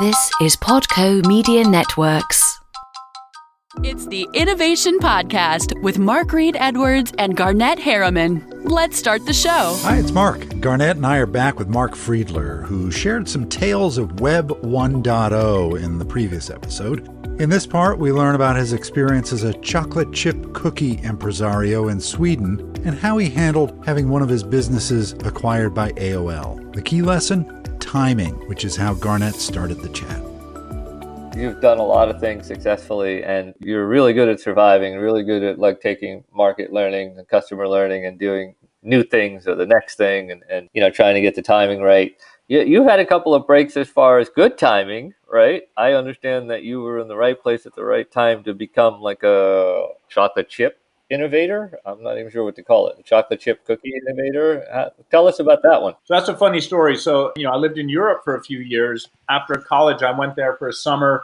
This is Podco Media Networks. It's the Innovation Podcast with Mark Edwards and Garnet Harriman. Let's start the show. Hi, it's Mark. Garnet and I are back with Mark Friedler, who shared some tales of Web 1.0 in the previous episode. In this part, we learn about his experience as a chocolate chip cookie impresario in Sweden and how he handled having one of his businesses acquired by AOL. The key lesson? Timing, which is how Garnet started the chat. You've done a lot of things successfully, and you're really good at surviving, really good at like taking market learning and customer learning and doing new things or the next thing and trying to get the timing right. You've had a couple of breaks as far as good timing, right? I understand that you were in the right place at the right time to become like a chocolate chip innovator. I'm not even sure what to call it. A chocolate chip cookie innovator. Tell us about that one. So that's a funny story. So, I lived in Europe for a few years. After college, I went there for a summer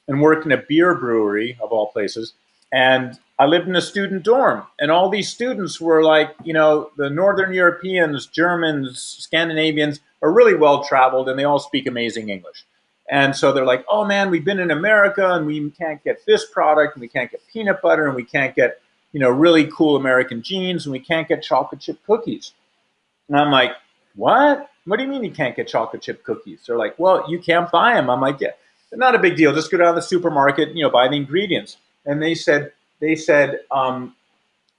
and worked in a beer brewery, of all places. And I lived in a student dorm. And all these students were like, the Northern Europeans, Germans, Scandinavians are really well-traveled, and they all speak amazing English. And so they're like, oh, man, we've been in America, and we can't get this product, and we can't get peanut butter, and we can't get really cool American jeans, and we can't get chocolate chip cookies. And I'm like, what? What do you mean you can't get chocolate chip cookies? They're like, well, you can't buy them. I'm like, yeah, not a big deal. Just go down to the supermarket, buy the ingredients. And they said, well,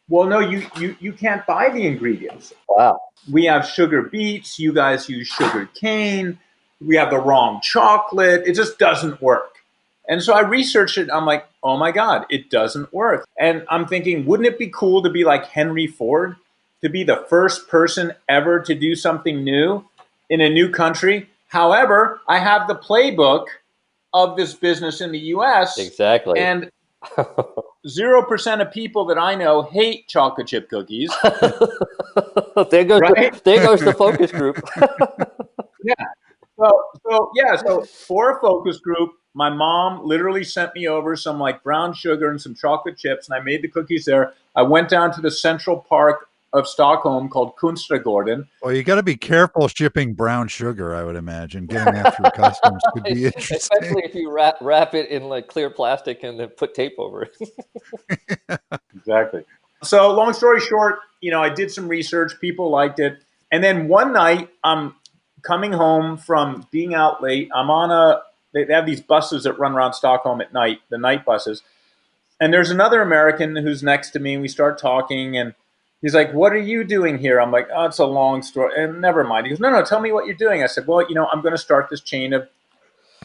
no, you can't buy the ingredients. Wow. We have sugar beets. You guys use sugar cane. We have the wrong chocolate. It just doesn't work. And so I researched it. I'm like, oh my God, it doesn't work. And I'm thinking, wouldn't it be cool to be like Henry Ford, to be the first person ever to do something new in a new country? However, I have the playbook of this business in the US. Exactly. And 0% of people that I know hate chocolate chip cookies. There goes the focus group. Yeah. So for a focus group, my mom literally sent me over some like brown sugar and some chocolate chips, and I made the cookies there. I went down to the central park of Stockholm called Kungsträdgården. Well, you got to be careful shipping brown sugar, I would imagine. Getting that through customs could be interesting. Especially if you wrap it in like clear plastic and then put tape over it. Exactly. So long story short, I did some research. People liked it. And then one night, I'm coming home from being out late. They have these buses that run around Stockholm at night, the night buses. And there's another American who's next to me, and we start talking, and he's like, what are you doing here? I'm like, oh, it's a long story. And never mind. He goes, no, tell me what you're doing. I said, well, I'm going to start this chain of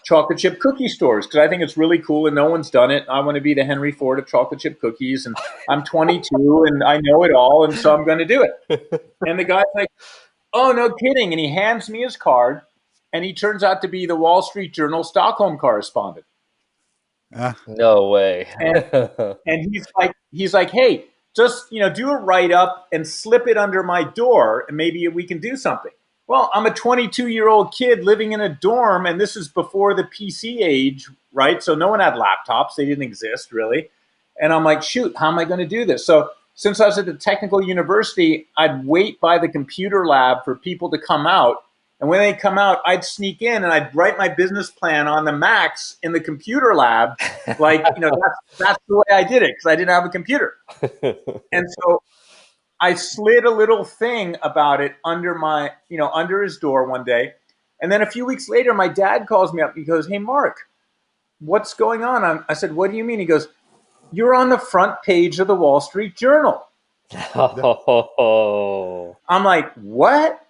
chocolate chip cookie stores because I think it's really cool and no one's done it. I want to be the Henry Ford of chocolate chip cookies, and I'm 22 and I know it all, and so I'm going to do it. And the guy's like, oh, no kidding. And he hands me his card, and he turns out to be the Wall Street Journal Stockholm correspondent. No way. and he's like, hey, just do a write-up and slip it under my door, and maybe we can do something. Well, I'm a 22-year-old kid living in a dorm, and this is before the PC age, right? So no one had laptops. They didn't exist, really. And I'm like, shoot, how am I going to do this? So since I was at the technical university, I'd wait by the computer lab for people to come out. And when they come out, I'd sneak in and I'd write my business plan on the Macs in the computer lab. Like, that's the way I did it because I didn't have a computer. And so I slid a little thing about it under under his door one day. And then a few weeks later, my dad calls me up. He goes, hey, Mark, what's going on? I said, what do you mean? He goes, you're on the front page of the Wall Street Journal. Oh. I'm like, what?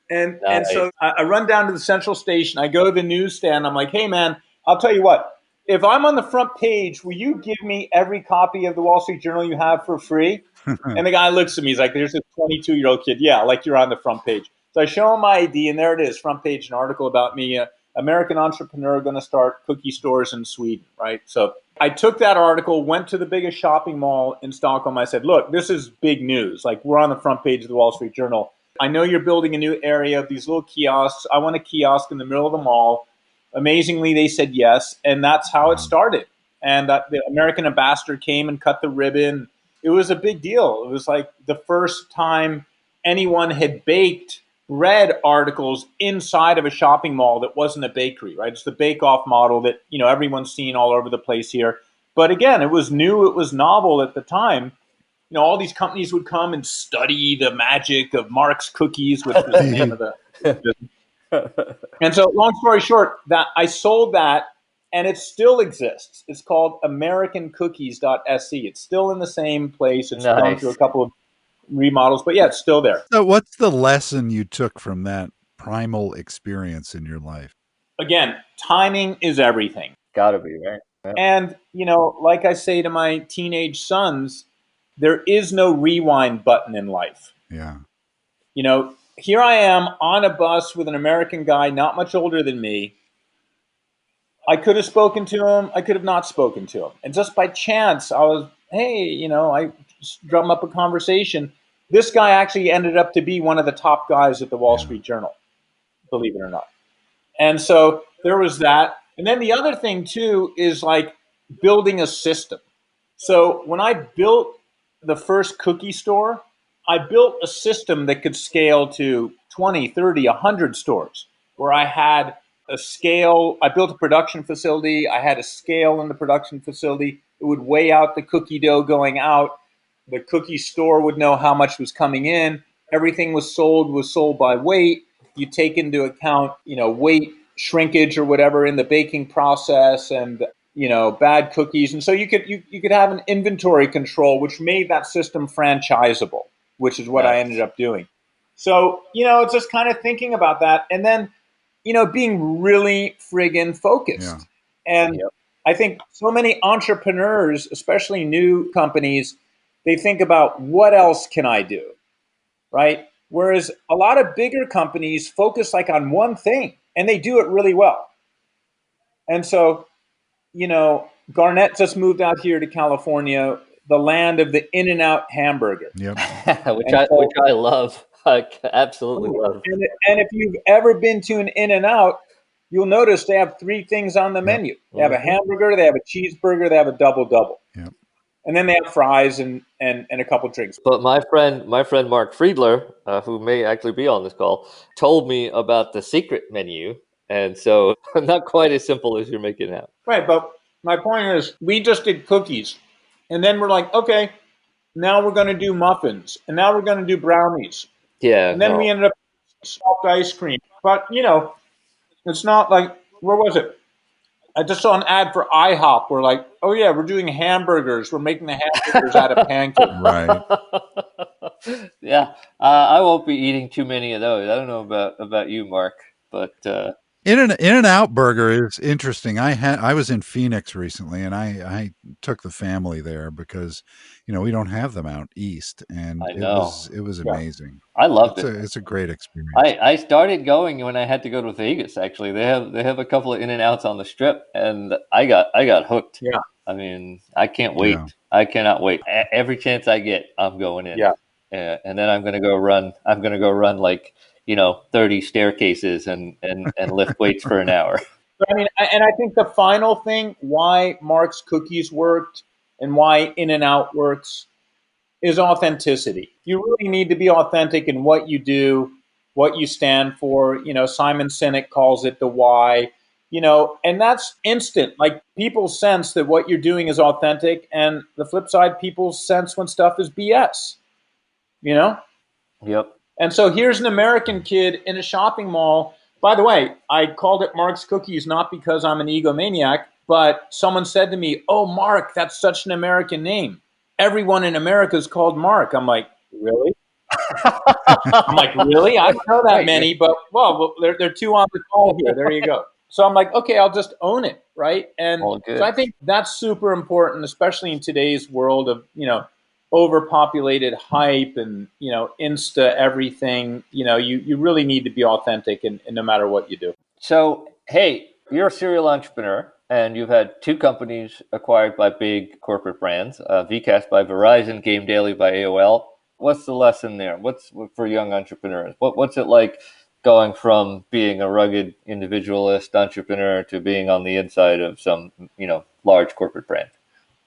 And Nice. so I run down to the central station. I go to the newsstand. I'm like, hey, man, I'll tell you what. If I'm on the front page, will you give me every copy of the Wall Street Journal you have for free? And the guy looks at me. He's like, there's this 22-year-old kid. Yeah, like you're on the front page. So I show him my ID, and there it is, front page, an article about me, American entrepreneur going to start cookie stores in Sweden, right? So I took that article, went to the biggest shopping mall in Stockholm. I said, look, this is big news. Like, we're on the front page of the Wall Street Journal. I know you're building a new area of these little kiosks. I want a kiosk in the middle of the mall. Amazingly, they said yes, and that's how it started. And the American ambassador came and cut the ribbon. It was a big deal. It was like the first time anyone had baked read articles inside of a shopping mall that wasn't a bakery, right? It's the bake-off model that, everyone's seen all over the place here. But again, it was new, it was novel at the time. All these companies would come and study the magic of Mark's Cookies, which was the name of the business. And so, long story short, that I sold that, and it still exists. It's called AmericanCookies.sc. It's still in the same place. It's gone through a couple of remodels, but yeah, it's still there. So what's the lesson you took from that primal experience in your life? Again, timing is everything. Gotta be, right? Yeah. And, like I say to my teenage sons, there is no rewind button in life. Yeah. Here I am on a bus with an American guy not much older than me. I could have spoken to him. I could have not spoken to him. And just by chance, I drum up a conversation. This guy actually ended up to be one of the top guys at the Wall Street Journal, believe it or not. And so there was that. And then the other thing, too, is like building a system. So when I built the first cookie store, I built a system that could scale to 20, 30, 100 stores, where I had a scale. I built a production facility. I had a scale in the production facility. It would weigh out the cookie dough going out. The cookie store would know how much was coming in. Everything was sold by weight. You take into account, weight shrinkage or whatever in the baking process, and bad cookies. And so you could have an inventory control, which made that system franchisable, which is what I ended up doing. So, it's just kind of thinking about that. And then, being really friggin' focused. Yeah. And I think so many entrepreneurs, especially new companies, they think about what else can I do, right? Whereas a lot of bigger companies focus like on one thing, and they do it really well. And so, Garnet just moved out here to California, the land of the In-N-Out hamburger. Yep. which I love. I absolutely love. And if you've ever been to an In-N-Out, you'll notice they have three things on the menu. They have a hamburger, they have a cheeseburger, they have a double-double. Yep. And then they have fries and a couple drinks. But my friend Mark Friedler, who may actually be on this call, told me about the secret menu. And so not quite as simple as you're making it out. Right, but my point is, we just did cookies. And then we're like, okay, now we're going to do muffins. And now we're going to do brownies. Yeah. And then we ended up with soft ice cream. But, it's not like, where was it? I just saw an ad for IHOP. We're like, oh, yeah, we're doing hamburgers. We're making the hamburgers out of pancakes. Right. Yeah. I won't be eating too many of those. I don't know about you, Mark, but... In-N-Out burger is interesting. I was in Phoenix recently, and I took the family there because we don't have them out east, and it was amazing. I loved it. It's a great experience. I started going when I had to go to Vegas. Actually, they have a couple of In-N-Outs on the Strip, and I got hooked. Yeah, I mean, I can't wait. Yeah. I cannot wait. Every chance I get, I'm going in. Yeah, and then I'm gonna go run like 30 staircases and lift weights for an hour. I mean, and I think the final thing, why Mark's Cookies worked and why In-N-Out works, is authenticity. You really need to be authentic in what you do, what you stand for. Simon Sinek calls it the why, and that's instant. Like, people sense that what you're doing is authentic, and the flip side, people sense when stuff is BS, Yep. And so here's an American kid in a shopping mall. By the way, I called it Mark's Cookies not because I'm an egomaniac, but someone said to me, "Oh, Mark, that's such an American name. Everyone in America is called Mark." I'm like, really? I'm like, really? I don't know that many, but well, there are two on the call here. There you go. So I'm like, okay, I'll just own it, right? And so I think that's super important, especially in today's world of, overpopulated hype and, Insta everything. You really need to be authentic in no matter what you do. So, hey, you're a serial entrepreneur, and you've had two companies acquired by big corporate brands, VCast by Verizon, Game Daily by AOL. What's the lesson there? What's for young entrepreneurs? What's it like going from being a rugged individualist entrepreneur to being on the inside of some, large corporate brand?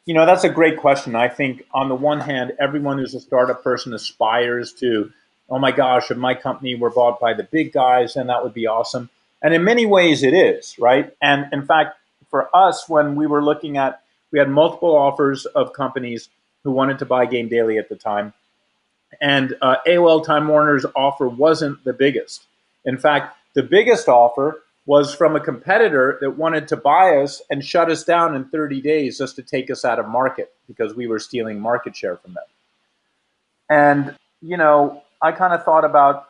That's a great question. I think on the one hand, everyone who's a startup person aspires to oh my gosh, if my company were bought by the big guys, then that would be awesome. And in many ways it is, right? And in fact, for us, when we were looking at, we had multiple offers of companies who wanted to buy Game Daily at the time. And AOL Time Warner's offer wasn't the biggest. In fact, the biggest offer was from a competitor that wanted to buy us and shut us down in 30 days just to take us out of market because we were stealing market share from them. And, I kind of thought about,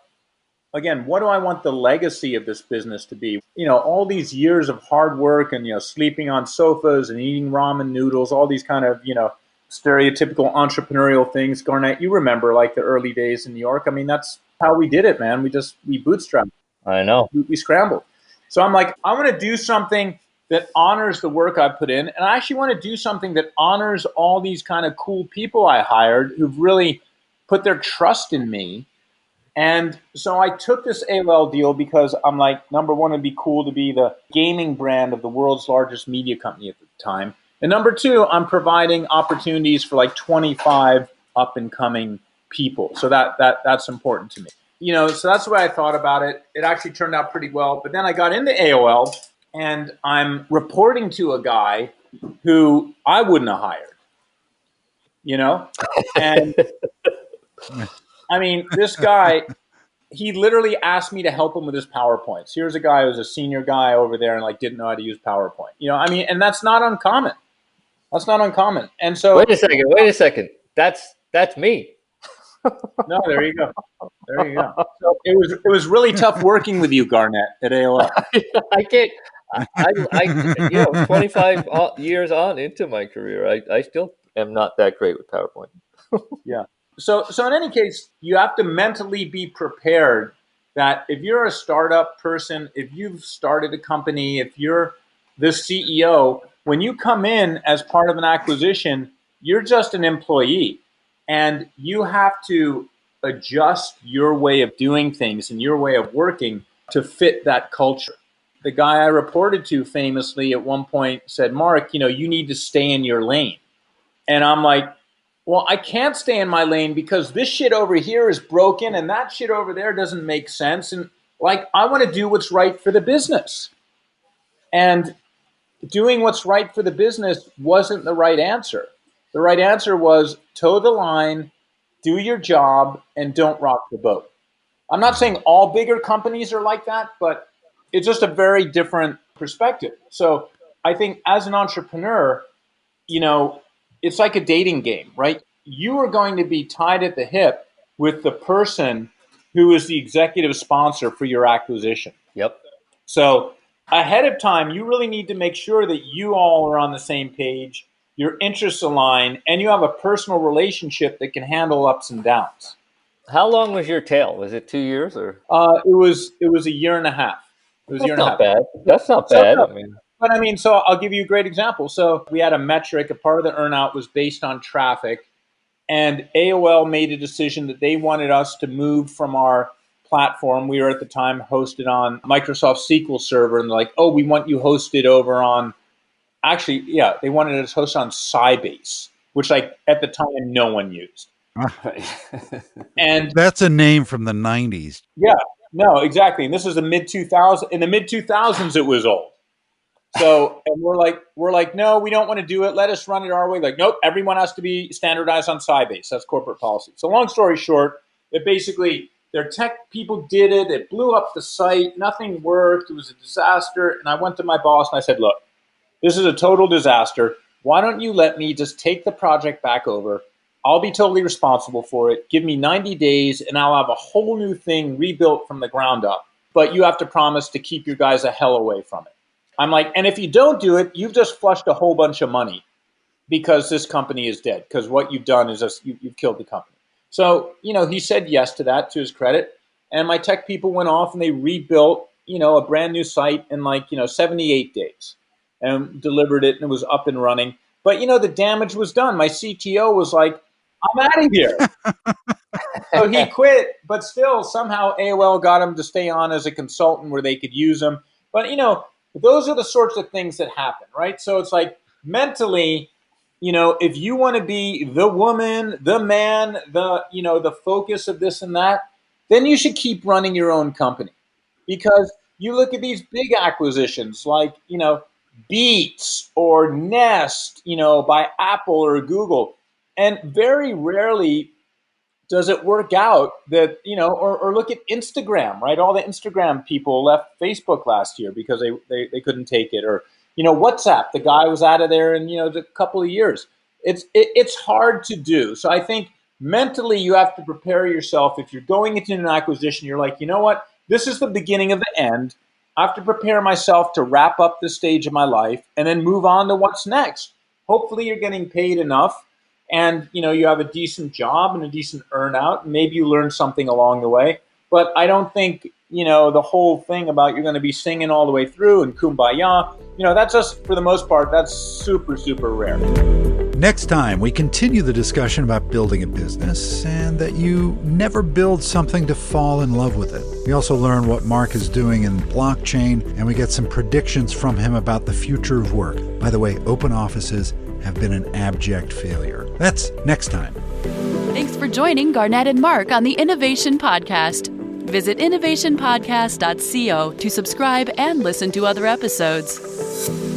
again, what do I want the legacy of this business to be? All these years of hard work and, sleeping on sofas and eating ramen noodles, all these kind of, stereotypical entrepreneurial things. Garnet, you remember like the early days in New York. I mean, that's how we did it, man. We bootstrapped. I know. We scrambled. So I'm like, I want to do something that honors the work I put in. And I actually want to do something that honors all these kind of cool people I hired who've really put their trust in me. And so I took this AOL deal because I'm like, number one, it'd be cool to be the gaming brand of the world's largest media company at the time. And number two, I'm providing opportunities for like 25 up and coming people. So that's important to me. So that's the way I thought about it. It actually turned out pretty well. But then I got into AOL and I'm reporting to a guy who I wouldn't have hired, And I mean, this guy, he literally asked me to help him with his PowerPoints. Here's a guy who's a senior guy over there and like didn't know how to use PowerPoint. And that's not uncommon. That's not uncommon. And so wait a second. That's me. No, there you go. There you go. So it was really tough working with you, Garnet, at AOL. I can't. I 25 years on into my career, I still am not that great with PowerPoint. Yeah. So in any case, you have to mentally be prepared that if you're a startup person, if you've started a company, if you're the CEO, when you come in as part of an acquisition, you're just an employee. And you have to adjust your way of doing things and your way of working to fit that culture. The guy I reported to famously at one point said, Mark, you need to stay in your lane. And I'm like, well, I can't stay in my lane because this shit over here is broken and that shit over there doesn't make sense. And like, I want to do what's right for the business. And doing what's right for the business wasn't the right answer. The right answer was toe the line, do your job, and don't rock the boat. I'm not saying all bigger companies are like that, but it's just a very different perspective. So I think as an entrepreneur, it's like a dating game, right? You are going to be tied at the hip with the person who is the executive sponsor for your acquisition. Yep. So ahead of time, you really need to make sure that you all are on the same page, your interests align, and you have a personal relationship that can handle ups and downs. How long was your tail? Was it 2 years or? It was a year and a half. It was a year and a half. That's not bad. So I'll give you a great example. So we had a metric. A part of the earnout was based on traffic, and AOL made a decision that they wanted us to move from our platform. We were at the time hosted on Microsoft SQL Server, and they're like, oh, we want you hosted over on. Actually, yeah, they wanted us hosted on Sybase, which like at the time no one used. And that's a name from the 90s. Yeah, no, exactly. And this is the mid 2000s. In the mid 2000s, it was old. So, and we're like, no, we don't want to do it. Let us run it our way. Like, nope, everyone has to be standardized on Sybase. That's corporate policy. So, long story short, it basically their tech people did it. It blew up the site. Nothing worked. It was a disaster. And I went to my boss and I said, look, this is a total disaster. Why don't you let me just take the project back over? I'll be totally responsible for it. Give me 90 days and I'll have a whole new thing rebuilt from the ground up. But you have to promise to keep your guys a hell away from it. I'm like, and if you don't do it, you've just flushed a whole bunch of money because this company is dead. Because what you've done is just you've killed the company. So, he said yes to that, to his credit. And my tech people went off and they rebuilt, a brand new site in 78 days and delivered it and it was up and running. But, the damage was done. My CTO was like, I'm out of here. So he quit, but still somehow AOL got him to stay on as a consultant where they could use him. But, those are the sorts of things that happen, right? So it's like mentally, if you want to be the woman, the man, the focus of this and that, then you should keep running your own company. Because you look at these big acquisitions like, Beats or Nest, by Apple or Google. And very rarely does it work out that, or look at Instagram, right? All the Instagram people left Facebook last year because they couldn't take it. Or, WhatsApp, the guy was out of there in, a couple of years. It's hard to do. So I think mentally you have to prepare yourself. If you're going into an acquisition, you're like, you know what? This is the beginning of the end. I have to prepare myself to wrap up this stage of my life and then move on to what's next. Hopefully you're getting paid enough and, you have a decent job and a decent earnout. And maybe you learn something along the way. But I don't think, the whole thing about you're going to be singing all the way through and kumbaya, that's just, for the most part, that's super, super rare. Next time, we continue the discussion about building a business and that you never build something to fall in love with it. We also learn what Mark is doing in blockchain, and we get some predictions from him about the future of work. By the way, open offices have been an abject failure. That's next time. Thanks for joining Garnet and Mark on the Innovation Podcast. Visit innovationpodcast.co to subscribe and listen to other episodes.